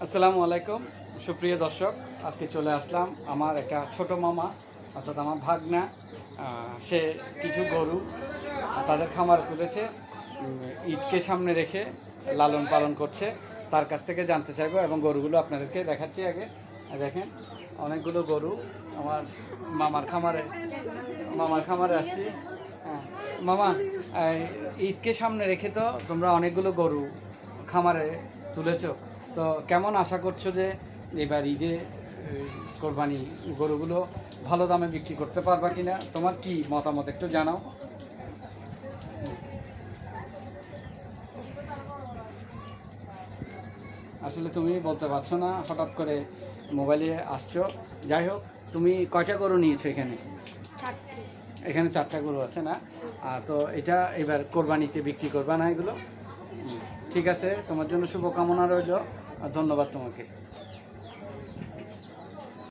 আসসালামু আলাইকুম সুপ্রিয় দর্শক, আজকে চলে আসলাম আমার একটা ছোট মামা অর্থাৎ আমার ভাগনা। সে কিছু গরু তাদের খামারে তুলেছে, ঈদকে সামনে রেখে লালন পালন করছে। তার কাছ থেকে জানতে চাইবো এবং গরুগুলো আপনাদেরকে দেখাচ্ছি। আগে দেখেন, অনেকগুলো গরু আমার মামার খামারে আসছি। হ্যাঁ মামা, ঈদকে সামনে রেখে তো তোমরা অনেকগুলো গরু খামারে তুলেছো, তো কেমন আশা করছো যে এবার ঈদে কোরবানি গরুগুলো ভালো দামে বিক্রি করতে পারবা কিনা? তোমার কি মতামত একটু জানাও। আসলে তুমি বলতে পারছো না, হঠাৎ করে মোবাইলে আসছো। যাই হোক, তুমি কয়টা গরু নিয়েছো এখানে? এখানে 4টা গরু আছে না? তো এটা এবার কোরবানিতে বিক্রি করবা না এগুলো? ঠিক আছে, তোমার জন্য শুভকামনা রইল, আর ধন্যবাদ তোমাকে।